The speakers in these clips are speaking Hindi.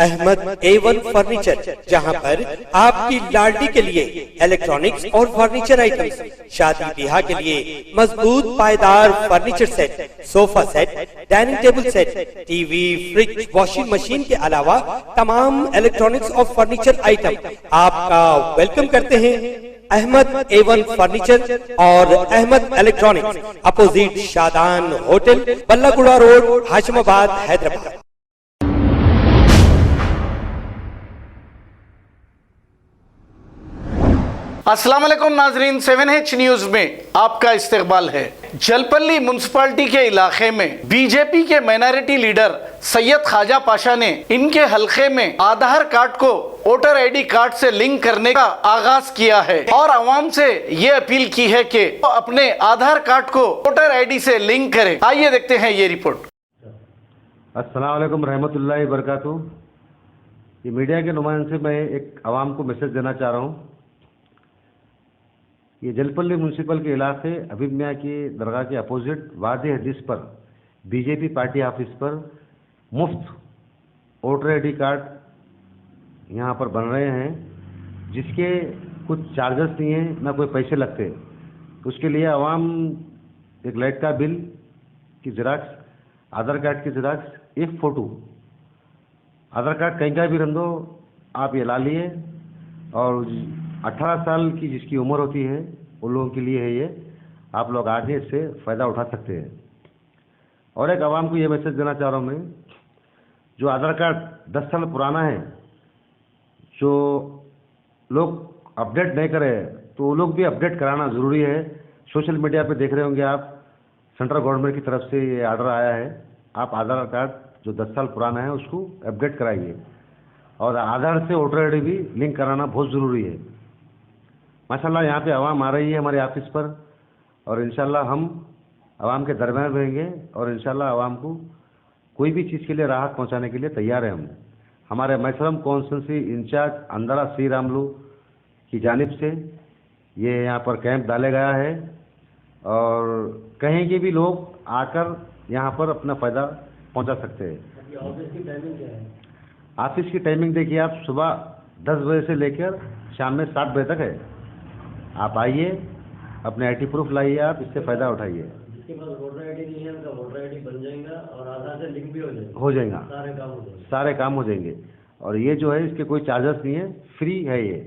अहमद A1 फर्नीचर, जहां पर आपकी लाडली के लिए इलेक्ट्रॉनिक्स और फर्नीचर आइटम्स, शादी ब्याह के लिए मजबूत पायदार furniture set, sofa set, dining table set, TV, fridge, washing machine के अलावा तमाम इलेक्ट्रॉनिक्स और फर्नीचर आइटम आपका वेलकम करते हैं। अहमद A1 फर्नीचर और Ahmed electronics, opposite Shadan hotel, Ballaguda road, Hashimabad, Hyderabad. अस्सलाम वालेकुम नाजरीन, 7H न्यूज में आपका इस्तकबाल है। जलपल्ली म्युनिसिपैलिटी के इलाके में बीजेपी के माइनॉरिटी लीडर सैयद ख्वाजा पाशा ने इनके हलके में आधार कार्ड को वोटर आईडी कार्ड से लिंक करने का आगाज किया है और आवाम से ये अपील की है कि अपने आधार कार्ड को वोटर आईडी से लिंक करें। आइए देखते हैं ये रिपोर्ट। अस्सलाम वालेकुम रहमतुल्लाहि बरकातहू। ये मीडिया के नुमाइंदे से मैं एक आवाम को मैसेज देना चाह रहा हूँ। ये जलपल्ली म्यूनसिपल के इलाके हबीब मियाँ की दरगाह के अपोजिट वादी हदीस पर बीजेपी पार्टी ऑफिस पर मुफ्त वोटर आईडी कार्ड यहाँ पर बन रहे हैं, जिसके कुछ चार्जेस नहीं हैं, ना कोई पैसे लगते। उसके लिए आवाम एक लाइट का बिल की ज़ेरॉक्स, आधार कार्ड की ज़ेरॉक्स, एक फ़ोटो, आधार कार्ड कहीं का भी रख दो, आप ये ला लिए। और 18 साल की जिसकी उम्र होती है उन लोगों के लिए है ये, आप लोग आगे इससे फ़ायदा उठा सकते हैं। और एक आवाम को ये मैसेज देना चाह रहा हूँ मैं, जो आधार कार्ड 10 साल पुराना है, जो लोग अपडेट नहीं करे तो वो लोग भी अपडेट कराना ज़रूरी है। सोशल मीडिया पे देख रहे होंगे आप, सेंट्रल गवर्नमेंट की तरफ से ये आर्डर आया है, आप आधार कार्ड जो 10 साल पुराना है उसको अपडेट कराइए। और आधार से वोटर आईडी भी लिंक कराना बहुत ज़रूरी है। माशाल्लाह यहाँ पे आवाम आ रही है हमारे ऑफिस पर, और इंशाल्लाह हम आवाम के दरमियान रहेंगे और इंशाल्लाह आवाम को कोई भी चीज़ के लिए राहत पहुँचाने के लिए तैयार है हम। हमारे मैसरम कॉन्स्टिट्यूंसी इंचार्ज अंदरा सी रामलू की जानिब से ये यहाँ पर कैंप डाला गया है, और कहीं के भी लोग आकर यहाँ पर अपना फ़ायदा पहुँचा सकते हैं। ऑफिस की टाइमिंग क्या है? ऑफिस की टाइमिंग देखिए, आप सुबह 10 बजे से लेकर शाम में 7 बजे तक है। आप आइए, अपने आईटी प्रूफ लाइए, आप इससे फ़ायदा उठाइए। जिसके पास वोटर आईडी नहीं है उनका वोटर आईडी बन जाएगा और आधार से लिंक भी हो जाएगा। सारे काम हो जाएंगे। सारे काम हो जाएंगे। और ये जो है इसके कोई चार्जेस नहीं है, फ्री है ये।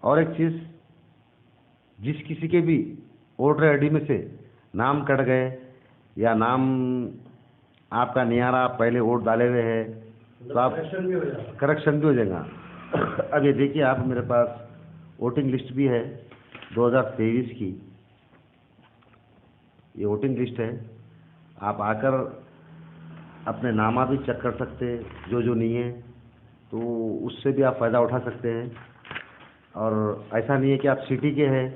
और एक चीज़, जिस किसी के भी वोटर आईडी में से नाम कट गए या नाम आपका नहीं आ रहा, आप पहले वोट डाले हुए हैं, तो आप करेक्शन भी हो जाएगा। अब ये देखिए, आप मेरे पास वोटिंग लिस्ट भी है 2023 की, ये वोटिंग लिस्ट है। आप आकर अपने नामा भी चेक कर सकते हैं, जो नहीं है तो उससे भी आप फ़ायदा उठा सकते हैं। और ऐसा नहीं है कि आप सिटी के हैं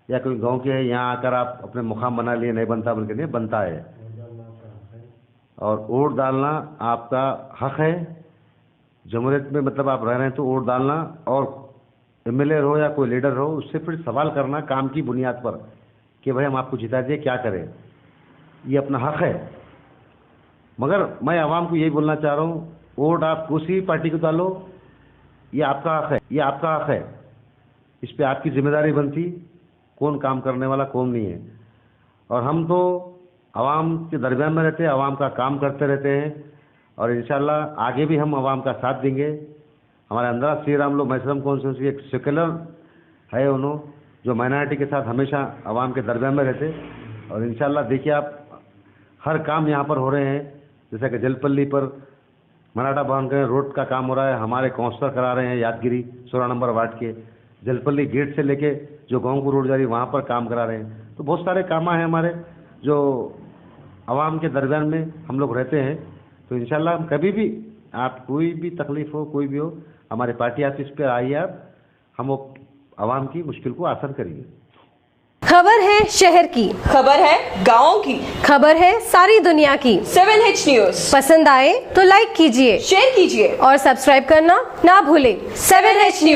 या कोई गांव के हैं, यहाँ आकर आप अपने मुकाम बना लिए, नहीं बनता, बल्कि नहीं बनता है। और वोट डालना आपका हक है। जमहूरियत में मतलब आप रह रहे हैं तो वोट डालना, और एमएलए हो या कोई लीडर हो, उससे फिर सवाल करना काम की बुनियाद पर कि भाई हम आपको जिता दिए, क्या करें, ये अपना हक है। मगर मैं आवाम को यही बोलना चाह रहा हूँ, वोट आप किसी भी पार्टी को डालो, ये आपका हक है, ये आपका हक है। इस पर आपकी जिम्मेदारी बनती, कौन काम करने वाला कौन नहीं है। और हम तो आवाम के दरमियान में रहते हैं, आवाम का काम करते रहते हैं, और इंशाल्लाह आगे भी हम आवाम का साथ देंगे। हमारे अंदर श्री राम लोग मैसरम कॉन्स्टिट्यूंसी एक सेक्युलर है, उन्होंने जो माइनॉरिटी के साथ हमेशा आवाम के दरमियान में रहते। और इंशाल्लाह देखिए, आप हर काम यहाँ पर हो रहे हैं। जैसे कि जलपल्ली पर मराठा भवन के रोड का काम हो रहा है, हमारे काउंसलर करा रहे हैं यादगिरी 16 नंबर वार्ड के। जलपल्ली गेट से लेके जो गाँव को रोड जा रही है वहाँ पर काम करा रहे हैं। तो बहुत सारे काम हैं हमारे जो आवाम के दरमियान में हम लोग रहते हैं। तो इंशाल्लाह हम कभी भी, आप कोई भी तकलीफ़ हो, कोई भी हो, हमारे पार्टी ऑफिस पे आइए आप, हम वो आवाम की मुश्किल को आसान करेंगे। खबर है शहर की, खबर है गाँव की, खबर है सारी दुनिया की। 7H न्यूज पसंद आए तो लाइक कीजिए, शेयर कीजिए और सब्सक्राइब करना ना भूलें। 7H news.